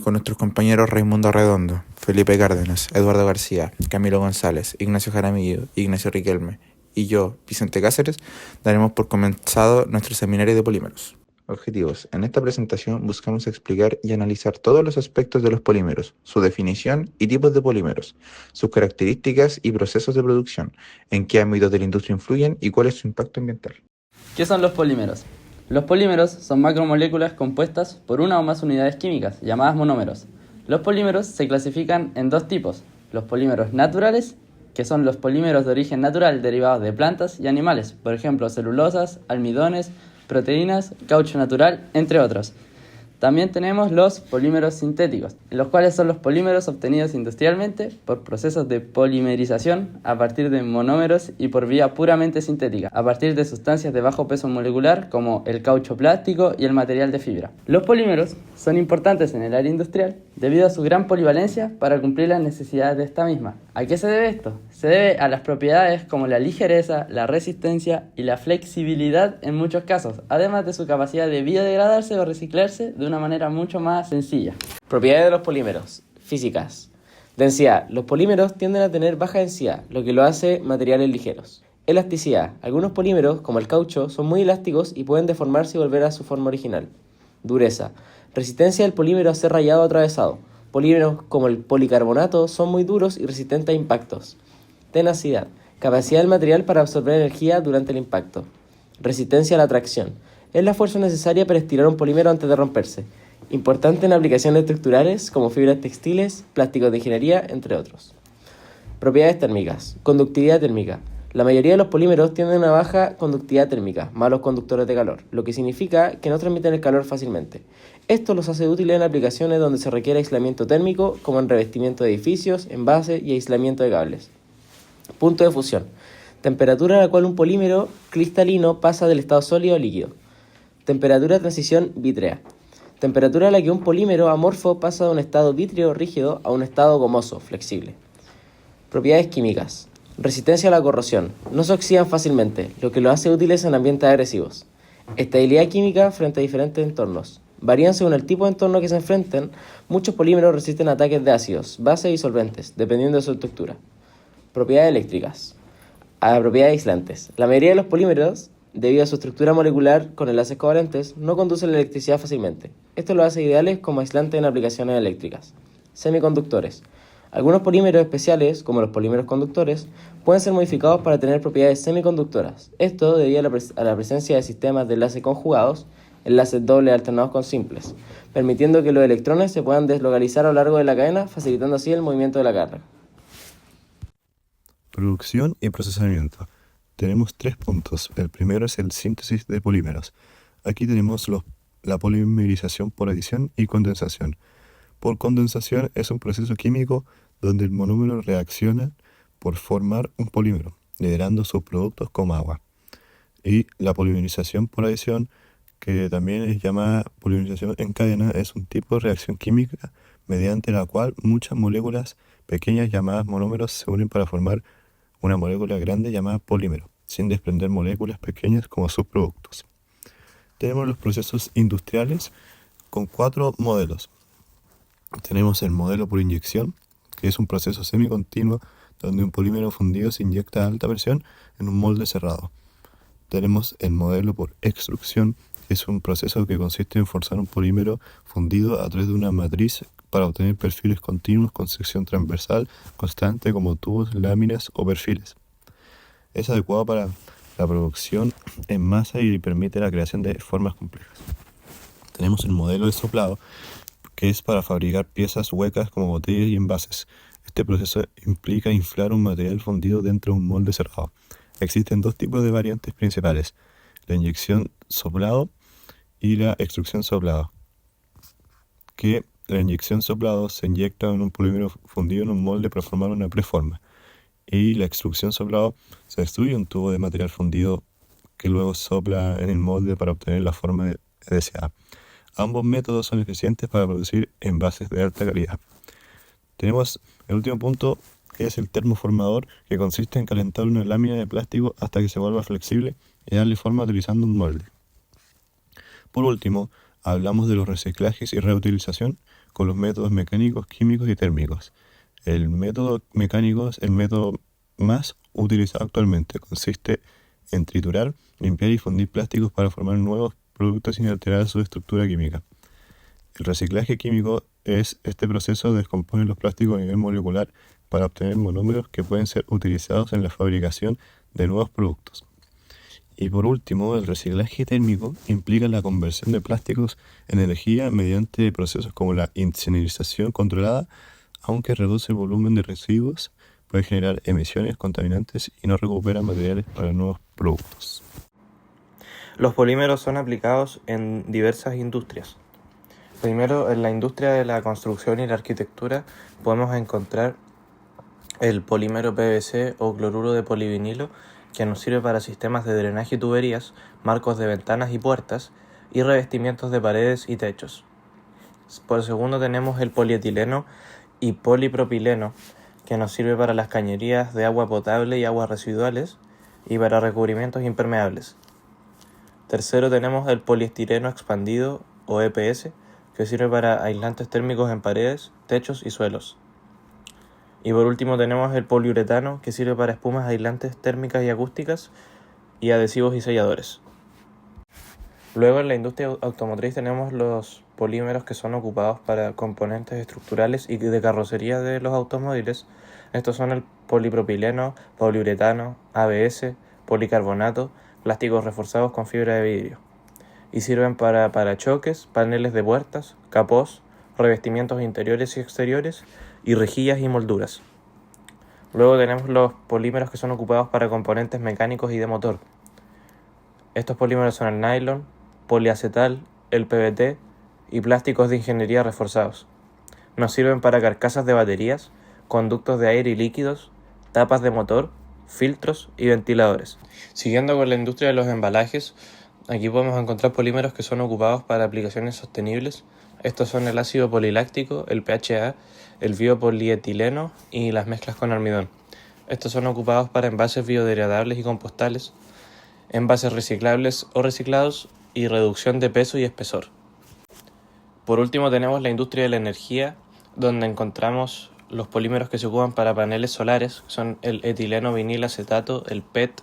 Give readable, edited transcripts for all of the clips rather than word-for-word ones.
con nuestros compañeros Raimundo Redondo, Felipe Cárdenas, Eduardo García, Camilo González, Ignacio Jaramillo, Ignacio Riquelme y yo, Vicente Cáceres, daremos por comenzado nuestro seminario de polímeros. Objetivos. En esta presentación buscamos explicar y analizar todos los aspectos de los polímeros, su definición y tipos de polímeros, sus características y procesos de producción, en qué ámbitos de la industria influyen y cuál es su impacto ambiental. ¿Qué son los polímeros? Los polímeros son macromoléculas compuestas por una o más unidades químicas, llamadas monómeros. Los polímeros se clasifican en dos tipos: los polímeros naturales, que son los polímeros de origen natural derivados de plantas y animales, por ejemplo celulosas, almidones, proteínas, caucho natural, entre otros. También tenemos los polímeros sintéticos, los cuales son los polímeros obtenidos industrialmente por procesos de polimerización a partir de monómeros y por vía puramente sintética, a partir de sustancias de bajo peso molecular como el caucho plástico y el material de fibra. Los polímeros son importantes en el área industrial debido a su gran polivalencia para cumplir las necesidades de esta misma. ¿A qué se debe esto? Se debe a las propiedades como la ligereza, la resistencia y la flexibilidad en muchos casos, además de su capacidad de biodegradarse o reciclarse de una manera mucho más sencilla. Propiedades de los polímeros. Físicas. Densidad. Los polímeros tienden a tener baja densidad, lo que lo hace materiales ligeros. Elasticidad. Algunos polímeros, como el caucho, son muy elásticos y pueden deformarse y volver a su forma original. Dureza. Resistencia del polímero a ser rayado o atravesado. Polímeros como el policarbonato son muy duros y resistentes a impactos. Tenacidad. Capacidad del material para absorber energía durante el impacto. Resistencia a la tracción. Es la fuerza necesaria para estirar un polímero antes de romperse. Importante en aplicaciones estructurales como fibras textiles, plásticos de ingeniería, entre otros. Propiedades térmicas. Conductividad térmica. La mayoría de los polímeros tienen una baja conductividad térmica, malos conductores de calor, lo que significa que no transmiten el calor fácilmente. Esto los hace útiles en aplicaciones donde se requiere aislamiento térmico, como en revestimiento de edificios, envase y aislamiento de cables. Punto de fusión. Temperatura a la cual un polímero cristalino pasa del estado sólido a líquido. Temperatura de transición vítrea. Temperatura a la que un polímero amorfo pasa de un estado vítreo rígido a un estado gomoso, flexible. Propiedades químicas. Resistencia a la corrosión. No se oxidan fácilmente, lo que los hace útiles en ambientes agresivos. Estabilidad química frente a diferentes entornos. Varían según el tipo de entorno que se enfrenten. Muchos polímeros resisten ataques de ácidos, bases y solventes, dependiendo de su estructura. Propiedades eléctricas. Propiedades aislantes. La mayoría de los polímeros, debido a su estructura molecular con enlaces covalentes, no conducen la electricidad fácilmente. Esto los hace ideales como aislantes en aplicaciones eléctricas. Semiconductores. Algunos polímeros especiales, como los polímeros conductores, pueden ser modificados para tener propiedades semiconductoras. Esto debido a la presencia de sistemas de enlace conjugados, enlaces dobles alternados con simples, permitiendo que los electrones se puedan deslocalizar a lo largo de la cadena, facilitando así el movimiento de la carga. Producción y procesamiento. Tenemos 3 puntos. El primero es el síntesis de polímeros. Aquí tenemos la polimerización por adición y condensación. Por condensación es un proceso químico donde el monómero reacciona por formar un polímero, liberando sus productos como agua. Y la polimerización por adición, que también es llamada polimerización en cadena, es un tipo de reacción química mediante la cual muchas moléculas pequeñas llamadas monómeros se unen para formar una molécula grande llamada polímero, sin desprender moléculas pequeñas como subproductos. Tenemos los procesos industriales con 4 modelos. Tenemos el modelo por inyección, que es un proceso semicontinuo donde un polímero fundido se inyecta a alta presión en un molde cerrado. Tenemos el modelo por extrusión, que es un proceso que consiste en forzar un polímero fundido a través de una matriz para obtener perfiles continuos con sección transversal constante como tubos, láminas o perfiles. Es adecuado para la producción en masa y permite la creación de formas complejas. Tenemos el modelo de soplado, que es para fabricar piezas huecas como botellas y envases. Este proceso implica inflar un material fundido dentro de un molde cerrado. Existen 2 tipos de variantes principales: la inyección soplado y la extrusión soplado. Que la inyección soplado se inyecta en un polímero fundido en un molde para formar una preforma, y la extrusión soplado se destruye un tubo de material fundido que luego sopla en el molde para obtener la forma deseada. Ambos métodos son eficientes para producir envases de alta calidad. Tenemos el último punto, que es el termoformador, que consiste en calentar una lámina de plástico hasta que se vuelva flexible y darle forma utilizando un molde. Por último, hablamos de los reciclajes y reutilización con los métodos mecánicos, químicos y térmicos. El método mecánico es el método más utilizado actualmente. Consiste en triturar, limpiar y fundir plásticos para formar nuevos productos sin alterar su estructura química. El reciclaje químico es este proceso de descomponer los plásticos a nivel molecular para obtener monómeros que pueden ser utilizados en la fabricación de nuevos productos. Y por último, el reciclaje térmico implica la conversión de plásticos en energía mediante procesos como la incineración controlada, aunque reduce el volumen de residuos, puede generar emisiones contaminantes y no recupera materiales para nuevos productos. Los polímeros son aplicados en diversas industrias. Primero, en la industria de la construcción y la arquitectura podemos encontrar el polímero PVC o cloruro de polivinilo, que nos sirve para sistemas de drenaje y tuberías, marcos de ventanas y puertas y revestimientos de paredes y techos. Por segundo tenemos el polietileno y polipropileno, que nos sirve para las cañerías de agua potable y aguas residuales y para recubrimientos impermeables. Tercero tenemos el poliestireno expandido o EPS, que sirve para aislantes térmicos en paredes, techos y suelos. Y por último tenemos el poliuretano, que sirve para espumas aislantes térmicas y acústicas y adhesivos y selladores. Luego en la industria automotriz tenemos los polímeros que son ocupados para componentes estructurales y de carrocería de los automóviles. Estos son el polipropileno, poliuretano, ABS, policarbonato, plásticos reforzados con fibra de vidrio. Y sirven para parachoques, paneles de puertas, capós, revestimientos interiores y exteriores y rejillas y molduras. Luego tenemos los polímeros que son ocupados para componentes mecánicos y de motor. Estos polímeros son el nylon, poliacetal, el PVT y plásticos de ingeniería reforzados. Nos sirven para carcasas de baterías, conductos de aire y líquidos, tapas de motor, filtros y ventiladores. Siguiendo con la industria de los embalajes, aquí podemos encontrar polímeros que son ocupados para aplicaciones sostenibles. Estos son el ácido poliláctico, el PHA, el biopolietileno y las mezclas con almidón. Estos son ocupados para envases biodegradables y compostales, envases reciclables o reciclados y reducción de peso y espesor. Por último tenemos la industria de la energía, donde encontramos los polímeros que se ocupan para paneles solares, que son el etileno vinil acetato, el PET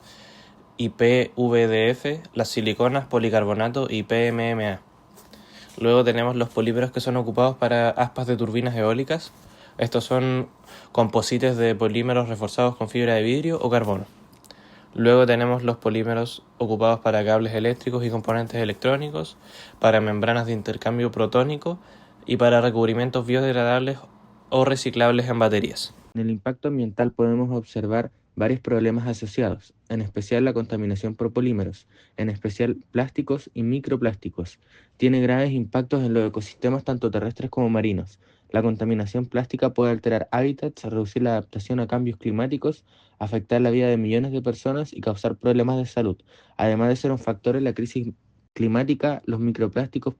y PVDF, las siliconas, policarbonato y PMMA. Luego tenemos los polímeros que son ocupados para aspas de turbinas eólicas. Estos son composites de polímeros reforzados con fibra de vidrio o carbono. Luego tenemos los polímeros ocupados para cables eléctricos y componentes electrónicos, para membranas de intercambio protónico y para recubrimientos biodegradables o reciclables en baterías. En el impacto ambiental podemos observar varios problemas asociados, en especial la contaminación por polímeros, en especial plásticos y microplásticos. Tiene graves impactos en los ecosistemas tanto terrestres como marinos. La contaminación plástica puede alterar hábitats, reducir la adaptación a cambios climáticos, afectar la vida de millones de personas y causar problemas de salud. Además de ser un factor en la crisis climática, los microplásticos,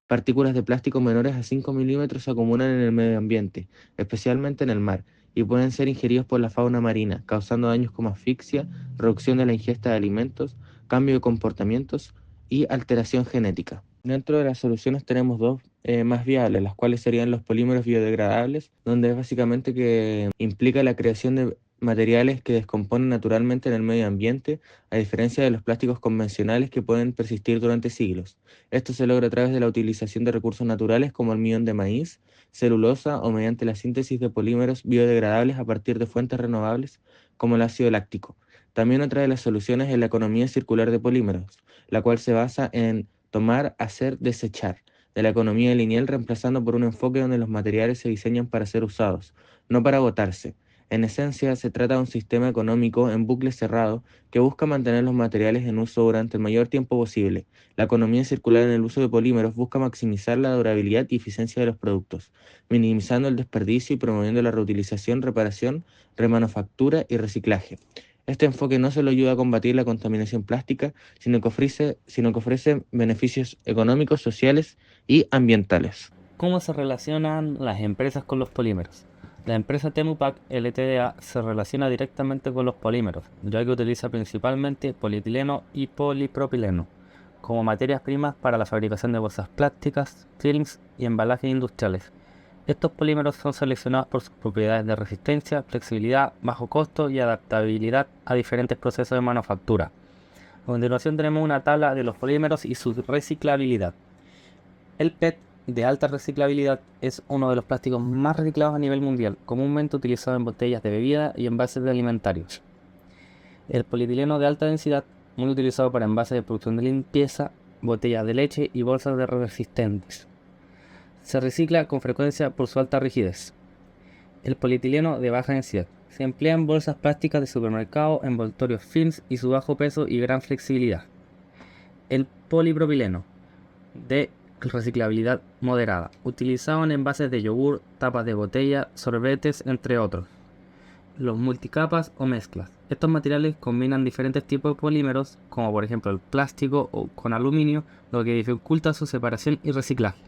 partículas de plástico menores a 5 milímetros, se acumulan en el medio ambiente, especialmente en el mar, y pueden ser ingeridos por la fauna marina, causando daños como asfixia, reducción de la ingesta de alimentos, cambio de comportamientos y alteración genética. Dentro de las soluciones tenemos dos más viables, las cuales serían los polímeros biodegradables, donde es básicamente que implica la creación de materiales que descomponen naturalmente en el medio ambiente, a diferencia de los plásticos convencionales que pueden persistir durante siglos. Esto se logra a través de la utilización de recursos naturales como almidón de maíz, celulosa o mediante la síntesis de polímeros biodegradables a partir de fuentes renovables como el ácido láctico. También otra de las soluciones es la economía circular de polímeros, la cual se basa en tomar, hacer, desechar, de la economía lineal, reemplazando por un enfoque donde los materiales se diseñan para ser usados, no para botarse. En esencia, se trata de un sistema económico en bucle cerrado que busca mantener los materiales en uso durante el mayor tiempo posible. La economía circular en el uso de polímeros busca maximizar la durabilidad y eficiencia de los productos, minimizando el desperdicio y promoviendo la reutilización, reparación, remanufactura y reciclaje. Este enfoque no solo ayuda a combatir la contaminación plástica, sino que ofrece beneficios económicos, sociales y ambientales. ¿Cómo se relacionan las empresas con los polímeros? La empresa Temupac Ltda se relaciona directamente con los polímeros, ya que utiliza principalmente polietileno y polipropileno como materias primas para la fabricación de bolsas plásticas, films y embalajes industriales. Estos polímeros son seleccionados por sus propiedades de resistencia, flexibilidad, bajo costo y adaptabilidad a diferentes procesos de manufactura. A continuación tenemos una tabla de los polímeros y su reciclabilidad. El PET de alta reciclabilidad es uno de los plásticos más reciclados a nivel mundial, comúnmente utilizado en botellas de bebida y envases de alimentarios. El polietileno de alta densidad, muy utilizado para envases de producción de limpieza, botellas de leche y bolsas de resistentes. Se recicla con frecuencia por su alta rigidez. El polietileno de baja densidad. Se emplea en bolsas plásticas de supermercado, envoltorios films y su bajo peso y gran flexibilidad. El polipropileno de reciclabilidad moderada. Utilizado en envases de yogur, tapas de botella, sorbetes, entre otros. Los multicapas o mezclas. Estos materiales combinan diferentes tipos de polímeros, como por ejemplo el plástico o con aluminio, lo que dificulta su separación y reciclaje.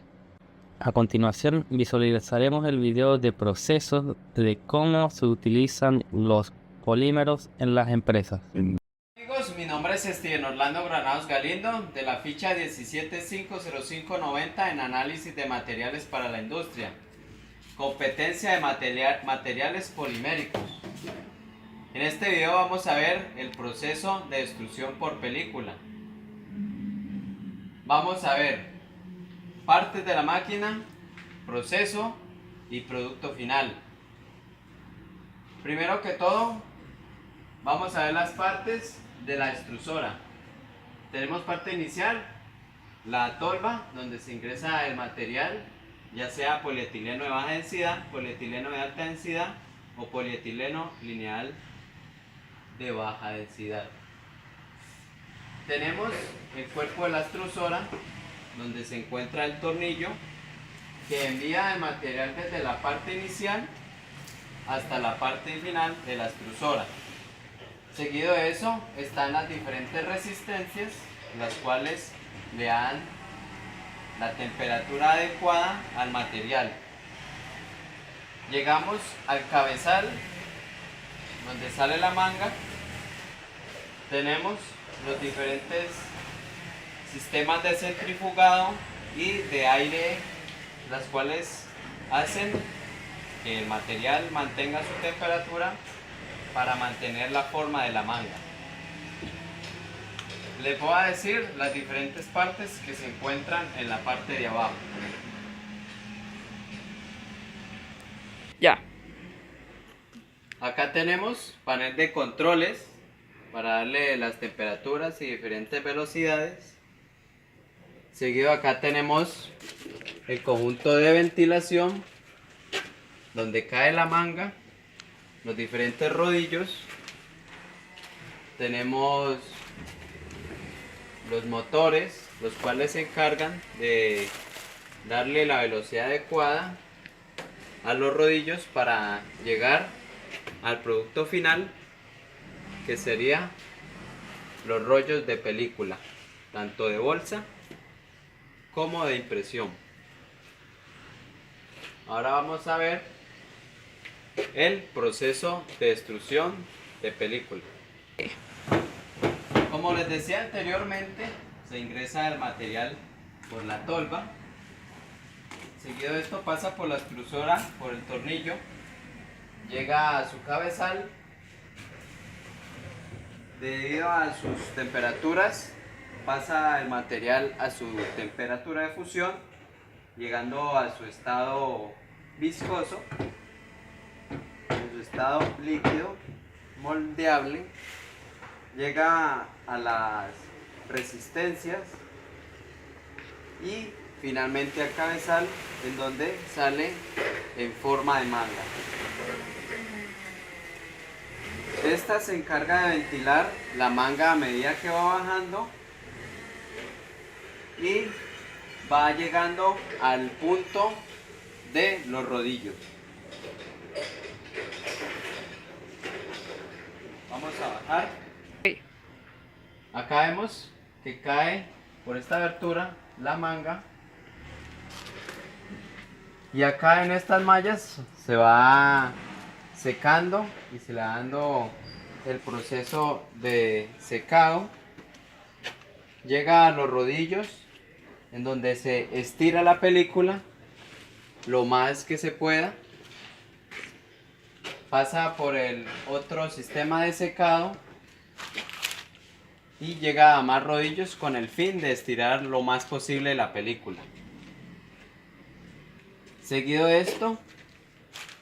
A continuación visualizaremos el video de procesos de cómo se utilizan los polímeros en las empresas. Amigos, mi nombre es Steven Orlando Granados Galindo, de la ficha 1750590 en análisis de materiales para la industria. Competencia de materiales poliméricos. En este video vamos a ver el proceso de extrusión por película. Vamos a ver partes de la máquina, proceso y producto final. Primero que todo, vamos a ver las partes de la extrusora. Tenemos parte inicial, la tolva, donde se ingresa el material, ya sea polietileno de baja densidad, polietileno de alta densidad o polietileno lineal de baja densidad. Tenemos el cuerpo de la extrusora, donde se encuentra el tornillo que envía el material desde la parte inicial hasta la parte final de la extrusora. Seguido de eso están las diferentes resistencias, las cuales le dan la temperatura adecuada al material. Llegamos al cabezal, donde sale la manga. Tenemos los diferentes sistemas de centrifugado y de aire, las cuales hacen que el material mantenga su temperatura para mantener la forma de la manga. Les voy a decir las diferentes partes que se encuentran en la parte de abajo. Ya. Acá tenemos panel de controles para darle las temperaturas y diferentes velocidades. Seguido acá tenemos el conjunto de ventilación, donde cae la manga, los diferentes rodillos. Tenemos los motores, los cuales se encargan de darle la velocidad adecuada a los rodillos para llegar al producto final, que sería los rollos de película, tanto de bolsa como de impresión. Ahora vamos a ver el proceso de extrusión de película. Como les decía anteriormente, se ingresa el material por la tolva. Seguido de esto pasa por la extrusora, por el tornillo, llega a su cabezal. Debido a sus temperaturas, pasa el material a su temperatura de fusión, llegando a su estado viscoso, en su estado líquido, moldeable. Llega a las resistencias y finalmente al cabezal, en donde sale en forma de manga. Esta se encarga de ventilar la manga a medida que va bajando y va llegando al punto de los rodillos. Vamos a bajar. Acá vemos que cae por esta abertura la manga, y acá en estas mallas se va secando y se le va dando el proceso de secado. Llega a los rodillos, en donde se estira la película lo más que se pueda. Pasa por el otro sistema de secado y llega a más rodillos con el fin de estirar lo más posible la película. Seguido de esto,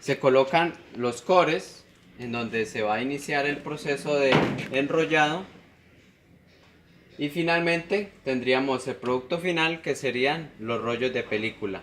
se colocan los cores en donde se va a iniciar el proceso de enrollado y finalmente tendríamos el producto final, que serían los rollos de película.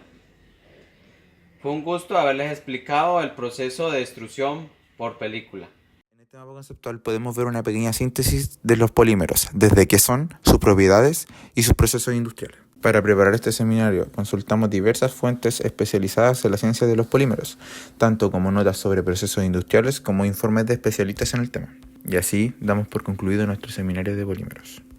Fue un gusto haberles explicado el proceso de extrusión por película. En este mapa conceptual podemos ver una pequeña síntesis de los polímeros, desde qué son, sus propiedades y sus procesos industriales. Para preparar este seminario consultamos diversas fuentes especializadas en la ciencia de los polímeros, tanto como notas sobre procesos industriales como informes de especialistas en el tema. Y así damos por concluido nuestro seminario de polímeros.